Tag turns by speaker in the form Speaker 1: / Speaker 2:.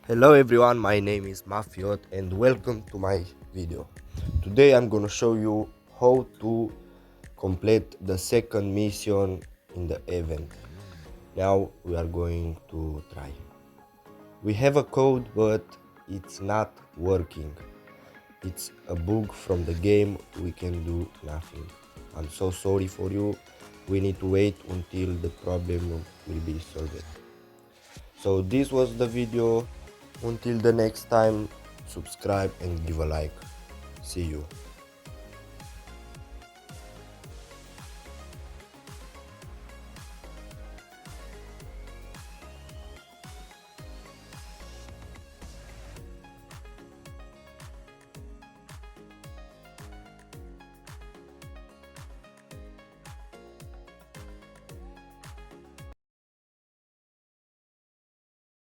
Speaker 1: Hello everyone, my name is Mafiot and welcome to my video. Today I'm gonna show you how to complete the second mission in the event. Now we are going to try. We have a code but it's not working. It's a bug from the game, we can do nothing. I'm so sorry for you. We need to wait until the problem will be solved. So this was the video. Until the next time, subscribe and give a like. See you.